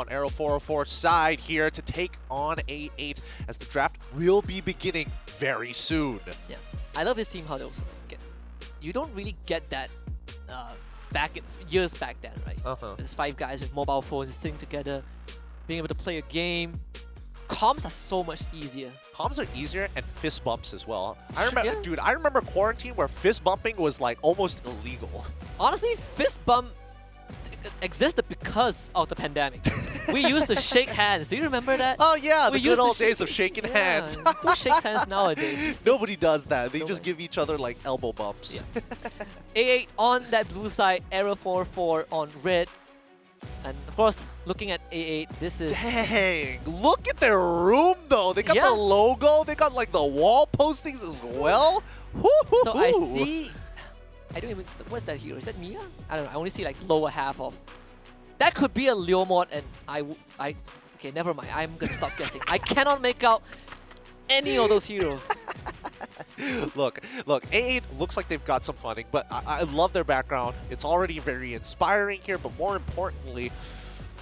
on Aero 404 side here to take on A8 as the draft will be beginning very soon. Yeah, I love this team how they also get. You don't really get that years back then, right? There's 5 guys with mobile phones sitting together, being able to play a game. Comms are so much easier. Comms are easier and fist bumps as well. I remember, dude, I remember quarantine where fist bumping was like almost illegal. Honestly, fist bump existed because of the pandemic. We used to shake hands. Do you remember that? Oh yeah, the good old days of shaking hands. Who shakes hands nowadays? Nobody does that. They just give each other like elbow bumps. Yeah. A8 on that blue side, Aero 404 on red. And of course, looking at A8, this is... Dang! Look at their room though! They got the logo, they got like the wall postings as well! So I see... I don't even... What's that hero? Is that Mia? I don't know. I only see like lower half of... That could be a Leo mod and okay, never mind. I'm gonna stop guessing. I cannot make out any of those heroes. Look, A8 looks like they've got some funding, but I love their background. It's already very inspiring here, but more importantly,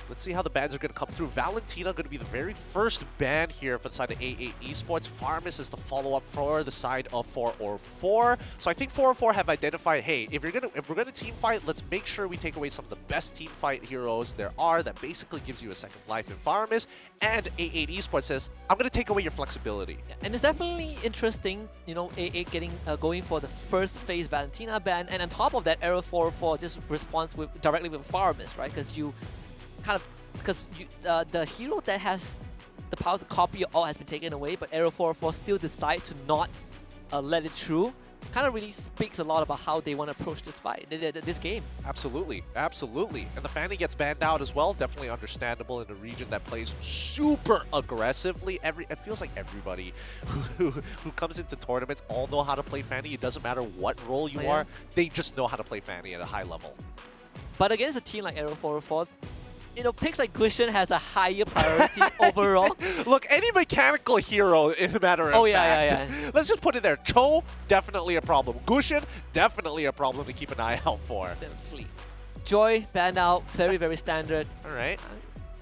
let's see how the bans are going to come through. Valentina going to be the very first ban here for the side of A8 Esports. Farmus is the follow-up for the side of 404. So I think 404 have identified, hey, if we're gonna team fight, let's make sure we take away some of the best team fight heroes there are that basically gives you a second life in Farmus. And A8 Esports says, I'm going to take away your flexibility. Yeah, and it's definitely interesting, you know, A8 getting going for the first phase Valentina ban, and on top of that, Aero 404 just responds directly with Farmus, right? Because the hero that has the power to copy all has been taken away, but Aero 404 still decides to not let it through. Kind of really speaks a lot about how they want to approach this fight, this game. Absolutely, absolutely. And the Fanny gets banned out as well. Definitely understandable in a region that plays super aggressively. It feels like everybody who comes into tournaments all know how to play Fanny. It doesn't matter what role you are, they just know how to play Fanny at a high level. But against a team like Aero 404, you know, picks like Gushin has a higher priority overall. Look, any mechanical hero, in a matter of fact. Let's just put it there. Cho, definitely a problem. Gushin, definitely a problem to keep an eye out for. Definitely. Joy, banned out. Very, very standard. All right.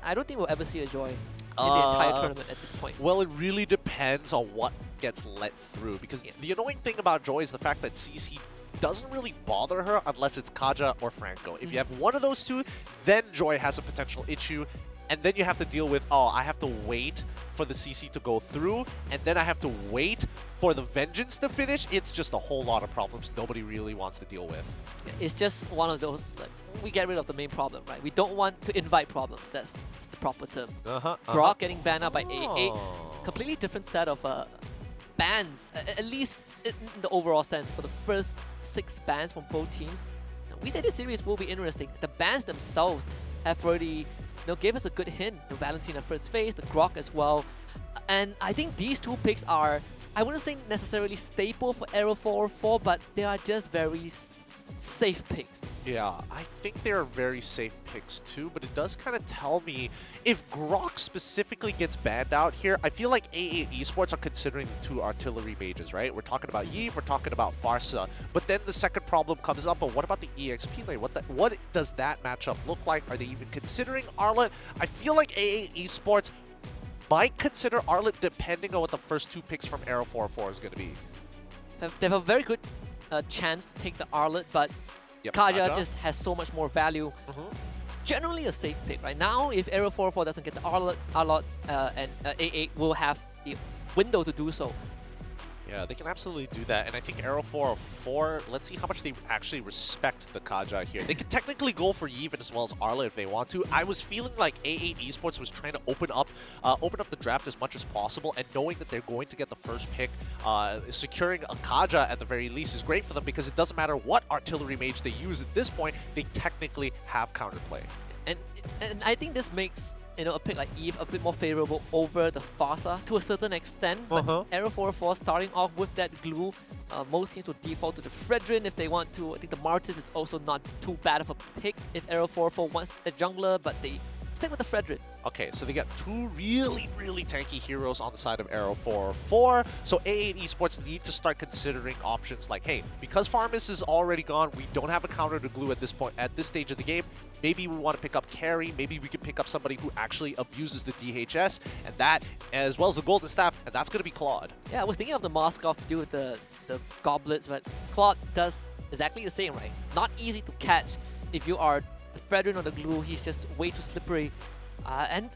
I don't think we'll ever see a Joy in the entire tournament at this point. Well, it really depends on what gets let through. Because the annoying thing about Joy is the fact that CC doesn't really bother her unless it's Kaja or Franco. If you have one of those two, then Joy has a potential issue. And then you have to deal with, oh, I have to wait for the CC to go through, and then I have to wait for the Vengeance to finish. It's just a whole lot of problems nobody really wants to deal with. It's just one of those, like, we get rid of the main problem, right? We don't want to invite problems. That's the proper term. Grok getting banned out by A8. Completely different set of bans, at least in the overall sense, for the first 6 bans from both teams. Now, we say this series will be interesting. The bans themselves have already gave us a good hint. The Valentina first phase, the Grok as well. And I think these 2 picks are, I wouldn't say necessarily staple for Aero 404, but they are just very safe picks. Yeah, I think they're very safe picks too, but it does kind of tell me if Grok specifically gets banned out here, I feel like A8 Esports are considering the 2 artillery mages, right? We're talking about Yves, we're talking about Farsa, but then the second problem comes up, but what about the EXP lane? What does that matchup look like? Are they even considering Arlet? I feel like A8 Esports might consider Arlet depending on what the first 2 picks from Aero 404 is going to be. They have a very good chance to take the Arlet, but Kaja just has so much more value. Generally a safe pick right now. If Aero 404 doesn't get the Arlet and A8 will have the window to do so. Yeah, they can absolutely do that, and I think Aero 404, let's see how much they actually respect the Kaja here. They could technically go for Yevon as well as Arla if they want to. I was feeling like A8 Esports was trying to open up the draft as much as possible, and knowing that they're going to get the first pick, securing a Kaja at the very least is great for them because it doesn't matter what artillery mage they use at this point, they technically have counterplay. And I think this makes a pick like Eve a bit more favorable over the Farsa to a certain extent. But Aero 404 starting off with that glue, most teams will default to the Fredrin if they want to. I think the Martis is also not too bad of a pick if Aero 404 wants a jungler, but they stick with the Fredrin. Okay, so they got 2 really, really tanky heroes on the side of Aero 404. So A8 Esports need to start considering options like, hey, because Farmus is already gone, we don't have a counter to glue at this point, at this stage of the game. maybe we want to pick up carry, maybe we can pick up somebody who actually abuses the DHS, and that, as well as the Golden Staff, and that's going to be Claude. Yeah, I was thinking of the Moskov to do with the goblets, but Claude does exactly the same, right? Not easy to catch if you are the Fredrin or the Glue. He's just way too slippery. And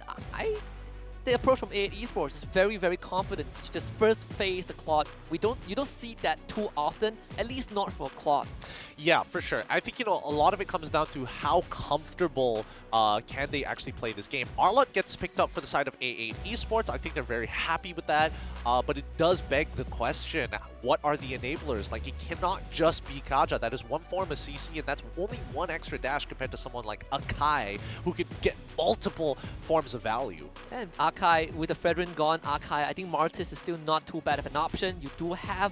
the approach from A8 Esports is very, very confident. You just first phase the Claude. You don't see that too often, at least not for Claude. Yeah, for sure. I think, you know, a lot of it comes down to how comfortable can they actually play this game. Arlott gets picked up for the side of A8 Esports. I think they're very happy with that, but it does beg the question, what are the enablers? Like, it cannot just be Kaja. That is one form of CC, and that's only one extra dash compared to someone like Akai, who can get multiple forms of value. And Akai, with the Fredrin gone, Akai, I think Martis is still not too bad of an option. You do have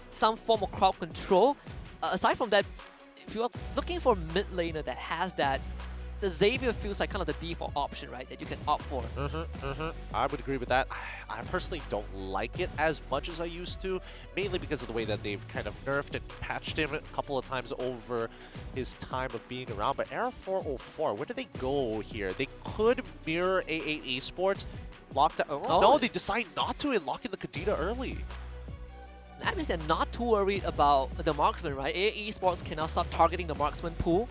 some form of crowd control. Aside from that, if you're looking for a mid laner that has that, the Xavier feels like kind of the default option, right, that you can opt for. I would agree with that. I personally don't like it as much as I used to, mainly because of the way that they've kind of nerfed and patched him a couple of times over his time of being around. But Era 404, where do they go here? They could mirror A8 Esports. Lock down. Oh, no, they decide not to and lock in the Kadena early. That means they're not too worried about the marksman, right? A8 Esports can now start targeting the marksman pool.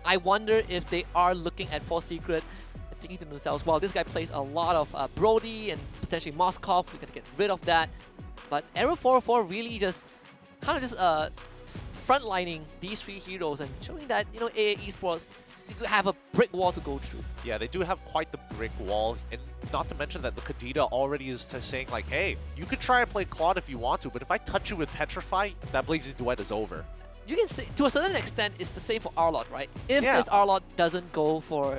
I wonder if they are looking at For Secret and thinking to themselves, well, this guy plays a lot of Brody and potentially Moskov, we gotta get rid of that. But Arrow 404 really just kind of just frontlining these three heroes and showing that, you know, A8 Esports, you have a brick wall to go through. Yeah, they do have quite the brick wall, and not to mention that the Kadena already is saying like, hey, you could try and play Claude if you want to, but if I touch you with Petrify, that Blazing Duet is over. You can say, to a certain extent, it's the same for Arlott, right? If this Arlott doesn't go for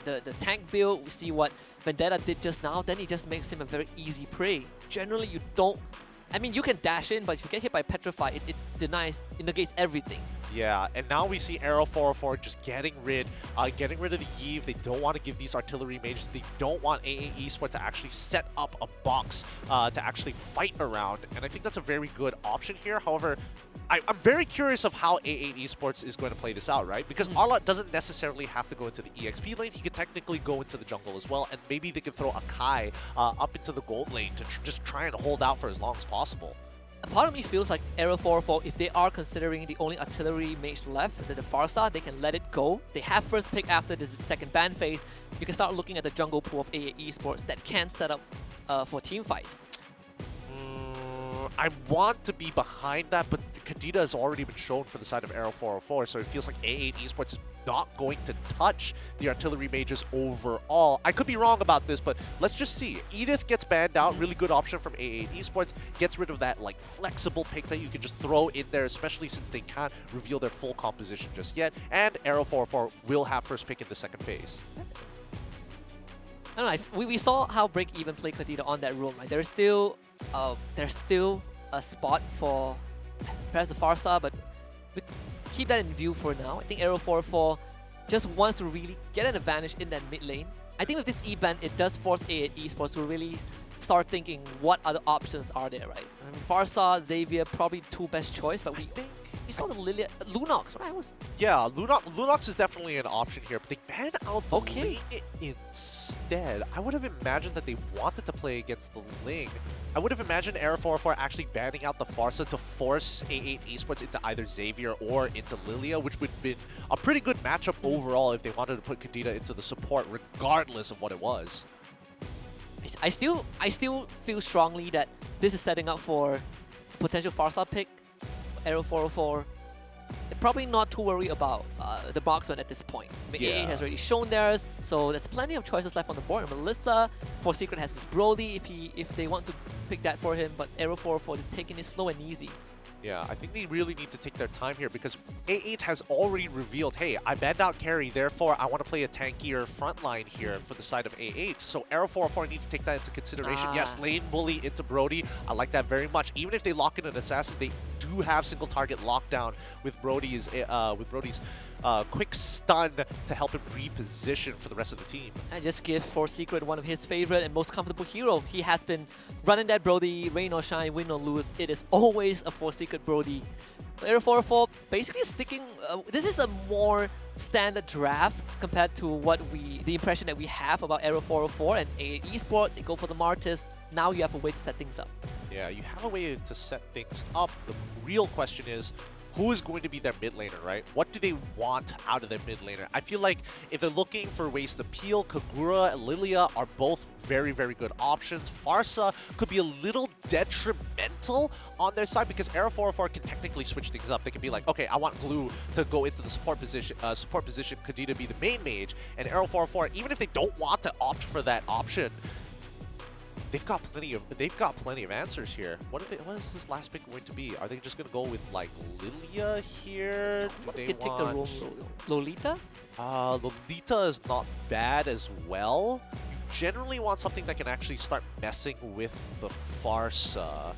the tank build, we see what Vendetta did just now, then it just makes him a very easy prey. Generally, you don't... I mean, you can dash in, but if you get hit by Petrify, it negates everything. Yeah, and now we see Arrow 404 just getting rid of the Yve. They don't want to give these artillery mages. They don't want A8 Esports to actually set up a box to actually fight around. And I think that's a very good option here. However, I'm very curious of how A8 Esports is going to play this out, right? Because Arlott doesn't necessarily have to go into the EXP lane. He could technically go into the jungle as well. And maybe they can throw Akai up into the gold lane to just try and hold out for as long as possible. A part of me feels like Arrow 404, if they are considering the only artillery mage left, the Farsa, they can let it go. They have first pick after this second ban phase. You can start looking at the jungle pool of A8 Esports that can set up for team fights. I want to be behind that, but Kadena has already been shown for the side of Arrow 404, so it feels like A8 Esports is not going to touch the artillery mages overall. I could be wrong about this, but let's just see. Edith gets banned out, really good option from A8 Esports, gets rid of that like flexible pick that you can just throw in there, especially since they can't reveal their full composition just yet, and Arrow 404 will have first pick in the second phase. I don't know, we saw how Break Even played Kadena on that room. Like, there's still a spot for perhaps the Farsa, but we keep that in view for now. I think Arrow 404 just wants to really get an advantage in that mid lane. I think with this E-ban, it does force A8 Esports to really start thinking what other options are there, right? I mean, Farsa, Xavier, probably two best choice, but we saw the Lunox, right? Yeah, Lunox is definitely an option here, but they banned out the Ling instead. I would have imagined that they wanted to play against the Ling. I would have imagined Arrow 404 actually banning out the Farsa to force A8 Esports into either Xavier or into Lilia, which would have been a pretty good matchup overall if they wanted to put Kadena into the support, regardless of what it was. I still feel strongly that this is setting up for a potential Farsa pick. Arrow 404, they're probably not too worried about the marksman at this point. I mean, A8 has already shown theirs, so there's plenty of choices left on the board. And Melissa, For Secret has his Brody if they want to pick that for him, but Arrow 404 is taking it slow and easy. Yeah, I think they really need to take their time here because A8 has already revealed, hey, I banned out carry, therefore I want to play a tankier frontline here for the side of A8. So Arrow 404 need to take that into consideration. Yes, lane bully into Brody. I like that very much. Even if they lock in an assassin, they do have single target lockdown with Brody's quick stun to help him reposition for the rest of the team. And just give For Secret one of his favorite and most comfortable hero. He has been running that Brody, rain or shine, win or lose. It is always a For Secret Brody. Aero 404 basically sticking. This is a more standard draft compared to the impression that we have about Aero 404 and Esports. They go for the Martyrs. Now you have a way to set things up. Yeah, you have a way to set things up. The real question is, who is going to be their mid laner, right? What do they want out of their mid laner? I feel like if they're looking for ways to peel, Kagura and Lilia are both very, very good options. Farsa could be a little detrimental on their side because Aero 404 can technically switch things up. They can be like, okay, I want Glue to go into the support position, Kadita be the main mage, and Aero 404, even if they don't want to opt for that option, they've got plenty of answers here. What is this last pick going to be? Are they just gonna go with like Lilia here? Do they take the role Lolita? Lolita is not bad as well. You generally want something that can actually start messing with the Farsa.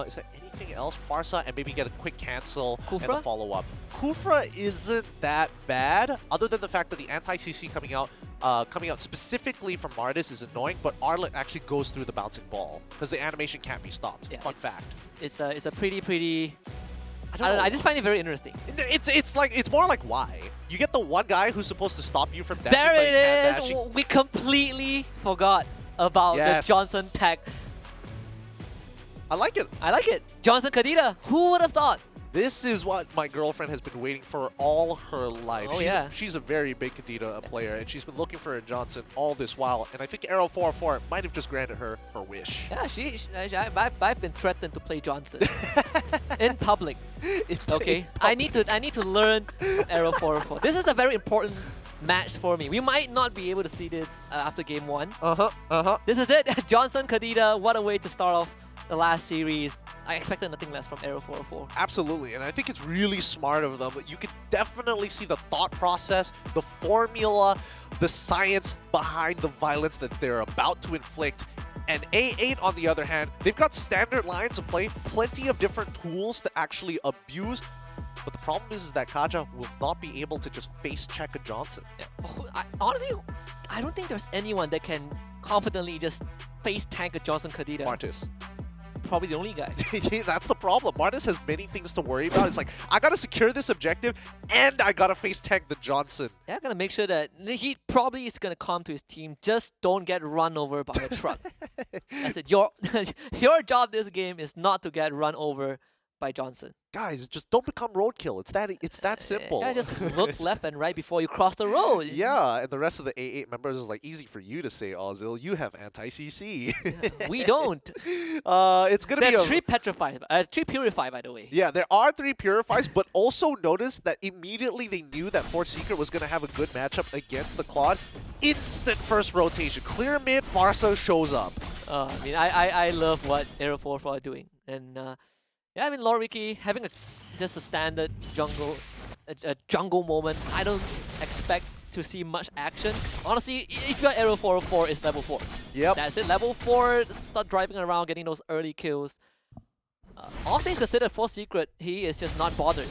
Is there anything else? Farsa and maybe get a quick cancel and a follow-up. Kufra isn't that bad, other than the fact that the anti-CC coming out specifically from Martis is annoying, but Arlet actually goes through the bouncing ball because the animation can't be stopped. Yeah, Fun fact. It's a pretty. I don't know. I just find it very interesting. It's more like why you get the one guy who's supposed to stop you from dashing. There it is. We completely forgot about the Johnson tag. I like it. I like it. Johnson Kadita. Who would have thought? This is what my girlfriend has been waiting for all her life. Oh, she's a very big Kadita player, and she's been looking for a Johnson all this while. And I think Aero 404 might have just granted her her wish. Yeah, I've been threatened to play Johnson in public. Okay, I need to learn from Aero 404. This is a very important match for me. We might not be able to see this after game 1. This is it. Johnson Kadita. What a way to start off the last series. I expected nothing less from Aero 404. Absolutely, and I think it's really smart of them. You can definitely see the thought process, the formula, the science behind the violence that they're about to inflict. And A8, on the other hand, they've got standard lines of play, plenty of different tools to actually abuse. But the problem is that Kaja will not be able to just face check a Johnson. Honestly, I don't think there's anyone that can confidently just face tank a Johnson Kadita. Martis. Probably the only guy. That's the problem. Martis has many things to worry about. It's like, I gotta secure this objective, and I gotta face tank the Johnson. Yeah, gotta make sure that he probably is gonna come to his team. Just don't get run over by a truck. I said, your job this game is not to get run over by Johnson. Guys, just don't become roadkill. It's that simple. Yeah, just look left and right before you cross the road. Yeah, and the rest of the A8 members is like easy for you to say, Ozil. You have anti-CC. Yeah, we don't. It's gonna be three petrified, 3 purify, by the way. Yeah, there are 3 purifies, but also notice that immediately they knew that Fort Secret was gonna have a good matchup against the Claude. Instant first rotation, clear mid, Farsa shows up. I mean, I love what Aero 404 are doing, and. Yeah, I mean, Lord Ricky having just a standard jungle moment. I don't expect to see much action. Honestly, if you're Aero 404, it's level 4. Yep. That's it. Level 4, start driving around, getting those early kills. All things considered, for Secret, he is just not bothered.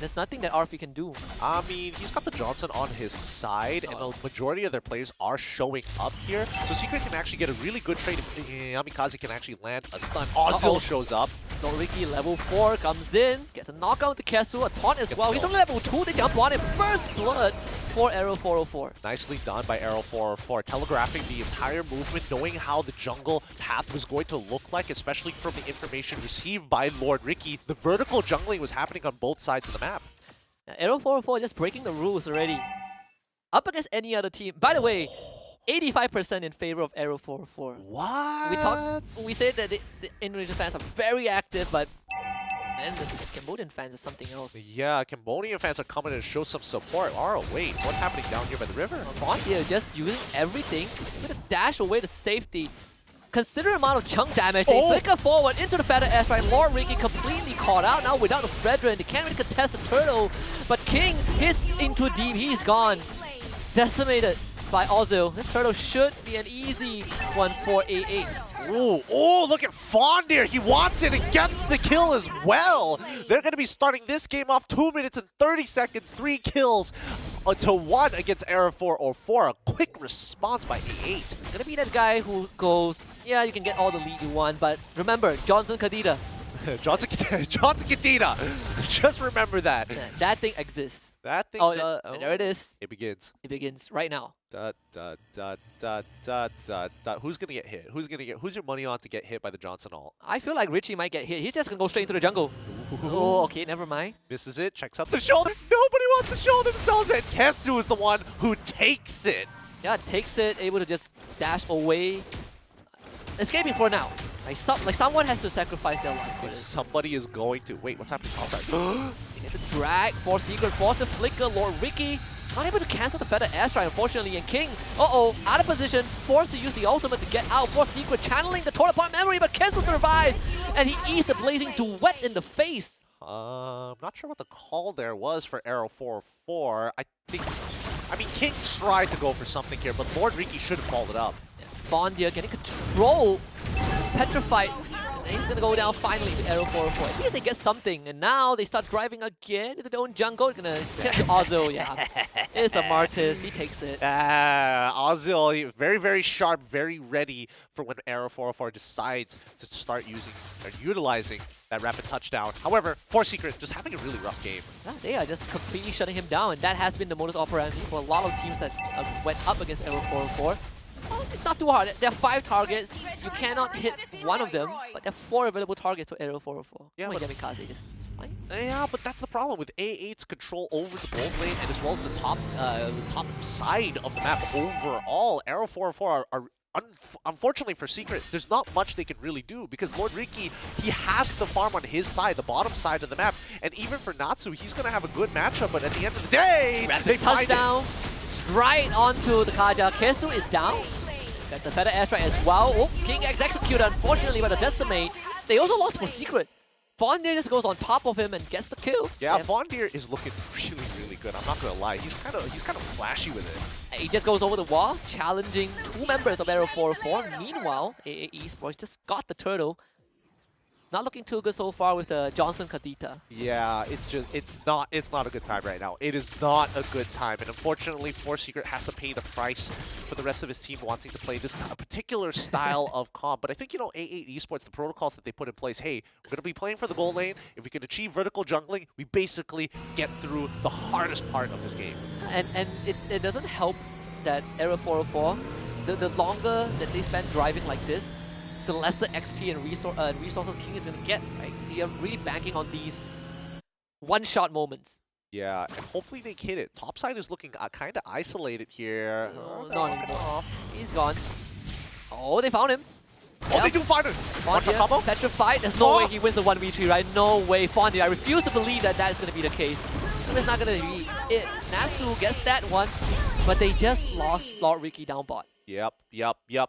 There's nothing that RP can do. I mean, he's got the Johnson on his side, and the majority of their players are showing up here. So Secret can actually get a really good trade if Amikaze can actually land a stun. Ozil shows up. Noriki level 4 comes in, gets a knockout to Kesu, a taunt as well. He's only level 2, they jump on him. First blood for Aero 404. Nicely done by Aero 404, telegraphing the entire movement, knowing how the jungle path was going to look like, especially from the information received by Lord Ricky. The vertical jungling was happening on both sides of the map. Aero 404 just breaking the rules already. Up against any other team. By the way, 85% in favor of Aero 404. What? We said that the Indonesian fans are very active, but man, the Cambodian fans is something else. Yeah, Cambodian fans are coming to show some support. Oh, wait, what's happening down here by the river? Frontier just using everything to dash away to safety. Considerable amount of chunk damage. They flicker forward into the Feather Airstrike. Lord Ricky completely caught out now without the Fredrin. They can't really contest the turtle. But King hits into deep. He's gone. Decimated by Ozil. This turtle should be an easy one for A8. Oh, look at Fondir. He wants it and gets the kill as well. They're going to be starting this game off 2 minutes and 30 seconds, 3 kills to 1 against Aero 404. A quick response by A8. Gonna be that guy who goes, yeah, you can get all the lead you want, but remember, Johnson Kadita, Johnson Cadena. Just remember that. Yeah, that thing exists. That thing. And there it is. It begins. It begins right now. Who's gonna get hit? Who's your money on to get hit by the Johnson ult? I feel like Richie might get hit. He's just gonna go straight into the jungle. Oh, okay, never mind. Misses it. Checks out the shoulder. Nobody wants to show themselves. And Kesu is the one who takes it. Yeah, takes it. Able to just dash away. Escaping for now. Like someone has to sacrifice their life for this. Somebody is going to. Wait, what's happening outside? They get the drag, force secret, force the flicker. Lord Ricky not able to cancel the feather airstrike, unfortunately. And King, out of position, forced to use the ultimate to get out. Force secret channeling the torn apart memory, but Kessel survived, and he eased the blazing duet in the face. I'm not sure what the call there was for Arrow 404. I mean, King tried to go for something here, but Lord Ricky should have followed up. Fondia getting control, petrified. And he's gonna go down finally to Arrow 404. At least they get something, and now they start driving again into their own jungle. Gonna tip to Ozil, yeah. It's a Martis, he takes it. Ozil, very, very sharp, very ready for when Arrow 404 decides to start using or utilizing that rapid touchdown. However, Force Secret just having a really rough game. Yeah, they are just completely shutting him down, and that has been the modus operandi for a lot of teams that went up against Arrow 404. Oh, it's not too hard. There are 5 targets. You cannot hit one of them, but there are 4 available targets for Arrow 404. Yeah, but Yamikaze is fine. Yeah, but that's the problem with A8's control over the gold lane and as well as the top side of the map overall. Arrow 404 are unfortunately for Secret, there's not much they can really do because Lord Ricky, he has to farm on his side, the bottom side of the map. And even for Natsu, he's going to have a good matchup, but at the end of the day, they touchdown right onto the Kaja. Kesu is down. Got the feather airstrike as well. Oh, King X executed, unfortunately, by the Decimate. They also lost for Secret. Fondir just goes on top of him and gets the kill. Yeah, Fondir is looking really, really good. I'm not gonna lie. He's kind of flashy with it. He just goes over the wall, challenging 2 members of Arrow 404. Meanwhile, AA Esports just got the turtle. Not looking too good so far with Johnson Kadita. Yeah, it's not a good time right now. It is not a good time, and unfortunately, Force Secret has to pay the price for the rest of his team wanting to play this particular style of comp. But I think, you know, A8 Esports, the protocols that they put in place, hey, we're going to be playing for the gold lane. If we can achieve vertical jungling, we basically get through the hardest part of this game. And it doesn't help that Arrow 404, the longer that they spend driving like this, the lesser XP and resources King is going to get, right? You're really banking on these one-shot moments. Yeah, and hopefully they hit it. Topside is looking kind of isolated here. Not anymore. He's gone. Oh, they found him. Oh, they do find him! Fondia, petrified. There's no way he wins the 1v3, right? No way, Fondia. I refuse to believe that that is going to be the case. It's not going to be it. Natsu gets that one, but they just lost Lord Ricky down bot. Yep.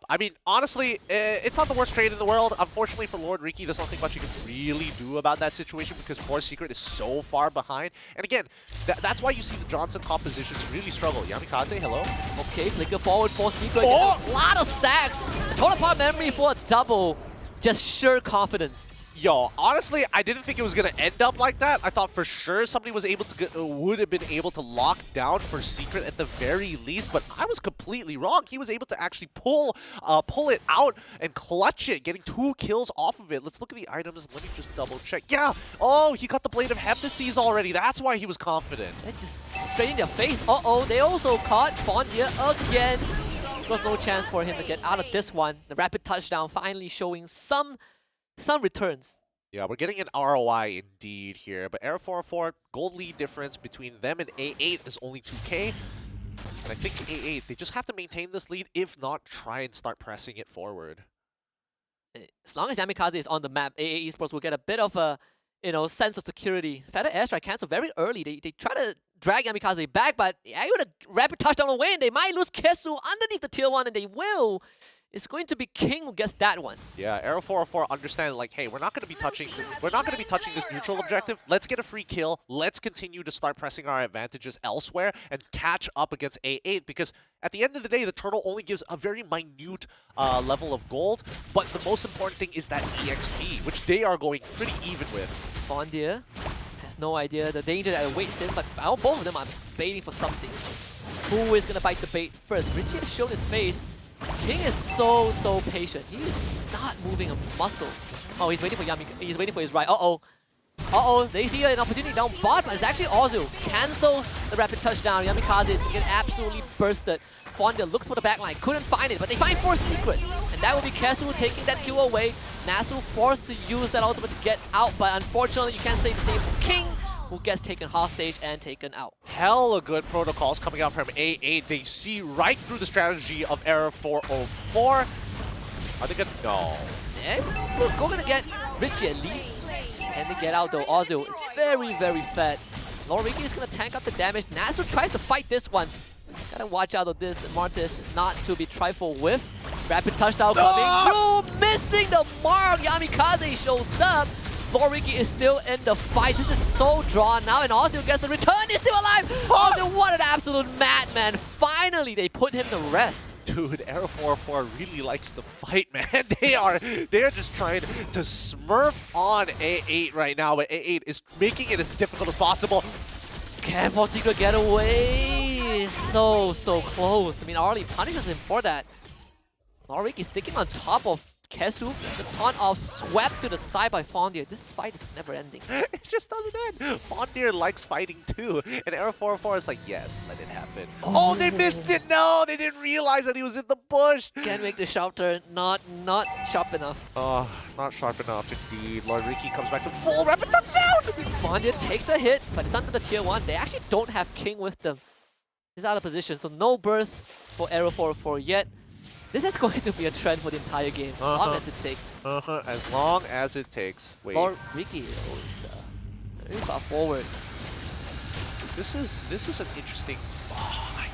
I mean, honestly, it's not the worst trade in the world. Unfortunately for Lord Ricky, there's nothing much you can really do about that situation because Force Secret is so far behind. And again, that's why you see the Johnson compositions really struggle. Yamikaze, hello? Okay, flicker forward, Force Secret. Oh! A lot of stacks. Total apart memory for a double. Just sheer confidence. Yo, honestly, I didn't think it was going to end up like that. I thought for sure somebody was able to would have been able to lock down for Secret at the very least, but I was completely wrong. He was able to actually pull it out and clutch it, getting 2 kills off of it. Let's look at the items. Let me just double check. Yeah. Oh, he got the Blade of Heptases already. That's why he was confident. And just straight in their face. Uh-oh, they also caught Fondia again. There was no chance for him to get out of this one. The rapid touchdown finally showing some returns. Yeah, we're getting an ROI indeed here, but Arrow 404, gold lead difference between them and A8 is only 2K. And I think A8, they just have to maintain this lead, if not, try and start pressing it forward. As long as Yamikaze is on the map, AA Esports will get a bit of a, sense of security. Feather airstrike cancel very early. They try to drag Yamikaze back, but with a rapid touchdown away, and they might lose Kesu underneath the tier 1, and they will. It's going to be King who gets that one. Yeah, Arrow 404 understand, like, hey, we're not going to be touching this neutral objective. Let's get a free kill. Let's continue to start pressing our advantages elsewhere and catch up against A8, because at the end of the day, the turtle only gives a very minute level of gold, but the most important thing is that EXP, which they are going pretty even with. Fondia has no idea the danger that awaits him, but both of them are baiting for something. Who is going to bite the bait first? Richie has shown his face. King is so patient. He is not moving a muscle. Oh, he's waiting for Yami. He's waiting for his right. They see an opportunity down bot, but it's actually Ozu. Cancels the rapid touchdown. Yamikaze is going to get absolutely bursted. Fondia looks for the backline, couldn't find it, but they find Force Secret. And that will be Kesu taking that kill away. Nasu forced to use that ultimate to get out, but unfortunately you can't say the same for King, who gets taken hostage and taken out. Hella good protocols coming out from A8. They see right through the strategy of Error 404. Are they gonna? No. Yeah, we're going to get Richie at least. And they get out though. Ozu is very fed. Loriki is going to tank up the damage. Nasu tries to fight this one. Gotta watch out of this. Martis not to be trifled with. Rapid touchdown coming through. Missing the mark. Yamikaze shows up. Loriki is still in the fight. This is so drawn now, and Ozu gets the return. He's still alive. Ozu, what an absolute madman. Finally, they put him to rest. Dude, Arrow 404 really likes to fight, man. They're just trying to smurf on A8 right now, but A8 is making it as difficult as possible. Can Force Secret get away? So close. I mean, Arlie punishes him for that. Loriki sticking on top of Kesu. The taunt off swept to the side by Fondir. This fight is never ending. It just doesn't end. Fondir likes fighting too. And Arrow 404 is like, yes, let it happen. Oh, they missed it. No, they didn't realize that he was in the bush. Can't make the sharp turn. Not sharp enough. Oh, not sharp enough indeed. Lord Ricky comes back to full rapid touchdown. Fondir takes the hit, but it's under the tier 1. They actually don't have King with them. He's out of position, so no burst for Arrow 404 yet. This is going to be a trend for the entire game, as long as it takes. As long as it takes. Wait. Lord Ricky is very far forward. This is an interesting. Oh,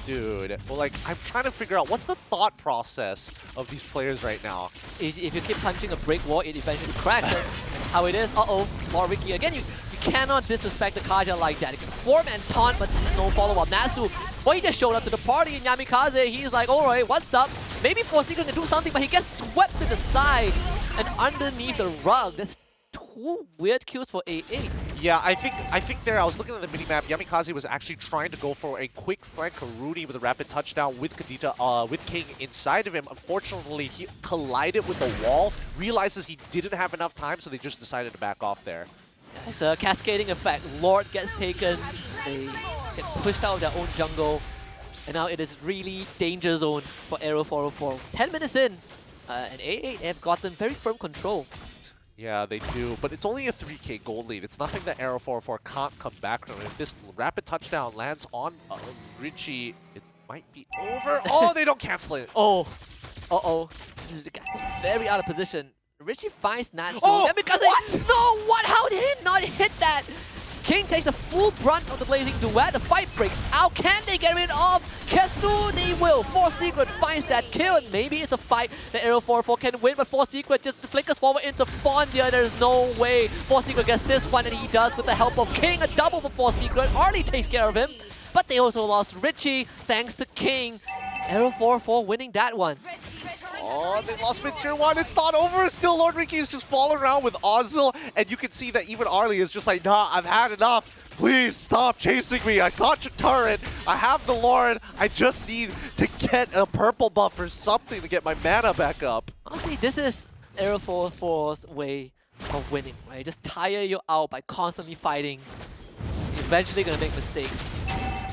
dude. Well, like, I'm trying to figure out what's the thought process of these players right now. If you keep punching a brick wall, it eventually cracks. That's how it is. Lord Ricky again. You cannot disrespect the Kaja like that. You can form and taunt, but there's no follow-up. Nasu, well, he just showed up to the party in Yamikaze. He's like, alright, what's up? Maybe Force Secret can do something, but he gets swept to the side and underneath the rug. That's 2 weird kills for A8. Yeah, I think there, I was looking at the minimap, Yamikaze was actually trying to go for a quick flank Karuni with a rapid touchdown with Kadita, with King inside of him. Unfortunately, he collided with the wall, realizes he didn't have enough time, so they just decided to back off there. It's a cascading effect. Lord gets taken, they get pushed out of their own jungle, and now it is really danger zone for Arrow 404. 10 minutes in, and A8 have gotten very firm control. Yeah, they do, but it's only a 3k gold lead. It's nothing that Arrow 404 can't come back from. If this rapid touchdown lands on Richie, it might be over. Oh, they don't cancel it. The guy's very out of position. Richie finds Natsu. Oh, because what? No, what? How did he not hit that? King takes the full brunt of the blazing duet. The fight breaks out. Can they get rid of Kesu? They will. Force Secret finds that kill, and maybe it's a fight that Arrow 404 can win, but Force Secret just flickers forward into Fondia. There's no way Force Secret gets this one, and he does with the help of King. A double for Force Secret. Arlie takes care of him, but they also lost Richie thanks to King. Arrow 404 winning that one. Oh, they lost mid tier 1. It's not over. Still, Lord Ricky is just falling around with Ozil, and you can see that even Arlie is just like, nah, I've had enough. Please stop chasing me. I got your turret. I have the Lord. I just need to get a purple buff or something to get my mana back up. Honestly, this is Arrow 404's way of winning, right? Just tire you out by constantly fighting. You're eventually gonna make mistakes.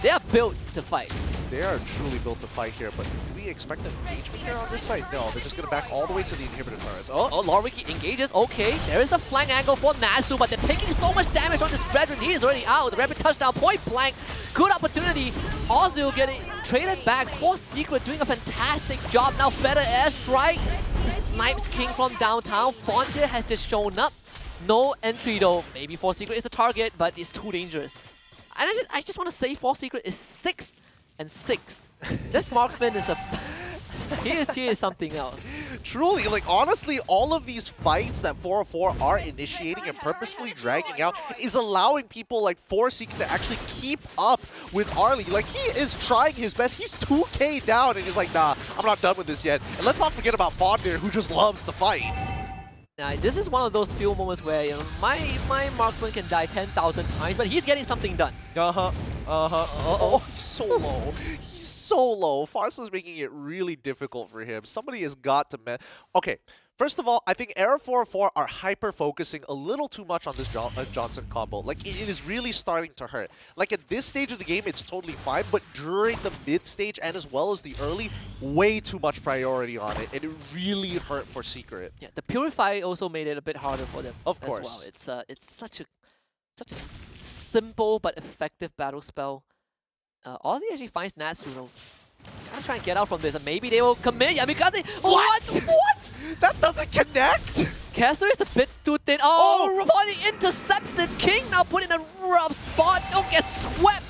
They are built to fight. They are truly built to fight here, but do we expect an engagement here on this side? No, they're just going to back all the way to the inhibitor turrets. Oh, Loriki engages. Okay, there is a flank angle for Nasu, but they're taking so much damage on this Fredrin. He is already out. The rapid touchdown, point blank. Good opportunity. Ozil getting traded back. Force Secret doing a fantastic job. Now better airstrike. Snipes King from downtown. Fondia has just shown up. No entry though. Maybe Force Secret is a target, but it's too dangerous. And I just want to say Force Secret is 6 and 6. This marksman is a... he is something else. Truly, like honestly, all of these fights that 404 are initiating and purposefully dragging out is allowing people like Force Secret to actually keep up with Arlie. Like he is trying his best. He's 2k down and he's like, nah, I'm not done with this yet. And let's not forget about Fondir, who just loves to fight. Now, this is one of those few moments where, you know, my marksman can die 10,000 times, but he's getting something done. Oh, he's so low. He's so low. Farsa's making it really difficult for him. Somebody has got to... Okay, first of all, I think Era 404 are hyper-focusing a little too much on this Johnson combo. Like, it is really starting to hurt. Like, at this stage of the game, it's totally fine, but during the mid-stage and as well as the early, way too much priority on it, and it really hurt for Secret. Yeah, the Purify also made it a bit harder for them. Of as course. Well. It's such a simple but effective battle spell. Aussie actually finds Natsu. I'm trying to get out from this, and maybe they will commit. Yamikaze, what? That doesn't connect! Kessler is a bit too thin. Oh, Ravani intercepts it. King now put in a rough spot. Don't get swept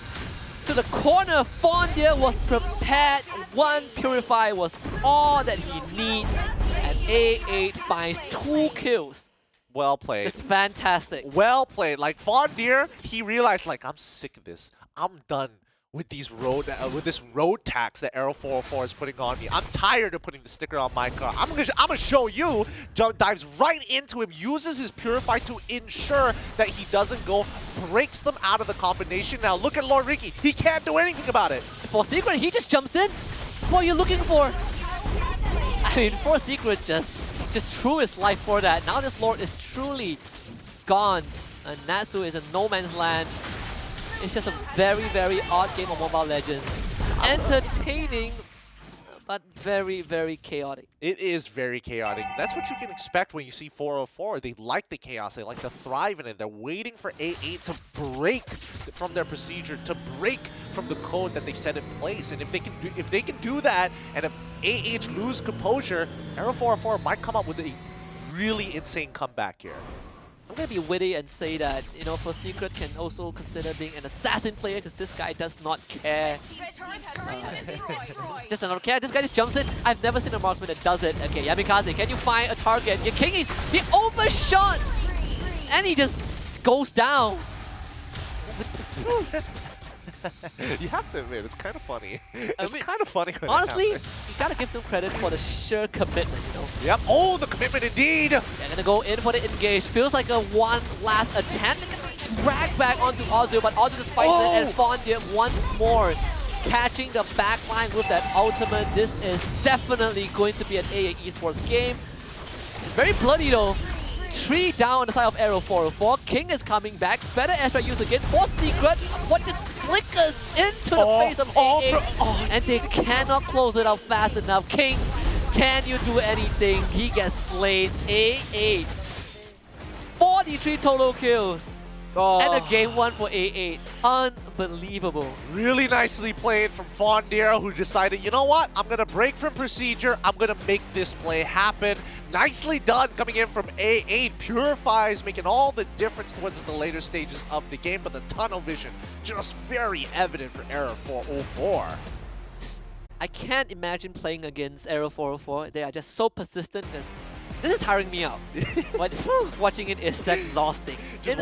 to the corner. Fondia was prepared. One Purify was all that he needs, and A8 finds 2 kills. Well played. Just fantastic. Well played. Like, Fondir, he realized, like, I'm sick of this. I'm done with these with this road tax that Arrow 404 is putting on me. I'm tired of putting the sticker on my car. I'm gonna show you. Dives right into him, uses his Purify to ensure that he doesn't go, breaks them out of the combination. Now look at Lord Ricky. He can't do anything about it. For Secret, he just jumps in. What are you looking for? I mean, for Secret just threw his life for that. Now this Lord is truly gone, and Natsu is in no man's land. It's just a very, very odd game of Mobile Legends. Entertaining, but very, very chaotic. It is very chaotic. That's what you can expect when you see 404. They like the chaos. They like to thrive in it. They're waiting for A8 to break from their procedure, to break from the code that they set in place. And if they can do that, and if A8 lose composure, Arrow 404 might come up with a really insane comeback here. I'm going to be witty and say that, you know, for Secret can also consider being an assassin player, because this guy does not care. Just does not care. This guy just jumps in. I've never seen a marksman that does it. Okay, Yamikaze, can you find a target? Your King, he overshot! And he just goes down. You have to admit, it's kind of funny. It's kind of funny when honestly, it happens. you gotta give them credit for the sheer commitment, you know? Yep. Oh, the commitment indeed! They're gonna go in for the engage. Feels like a one last attempt. They're gonna drag back onto Ozil, but Ozil just fights it, and Fondia once more catching the backline with that ultimate. This is definitely going to be an A Esports game. It's very bloody though. 3 down on the side of Arrow 404. King is coming back. Better airstrike use again for Secret. What just flickers into the face of A8. And they cannot close it out fast enough. King, can you do anything? He gets slayed. A8. 43 total kills. And a game 1 for A8. Unbelievable. Really nicely played from Fondir, who decided, you know what? I'm going to break from procedure. I'm going to make this play happen. Nicely done coming in from A8. Purifies, making all the difference towards the later stages of the game, but the tunnel vision just very evident for Era 404. I can't imagine playing against Era 404. They are just so persistent. This is tiring me out. But watching it is exhausting. Just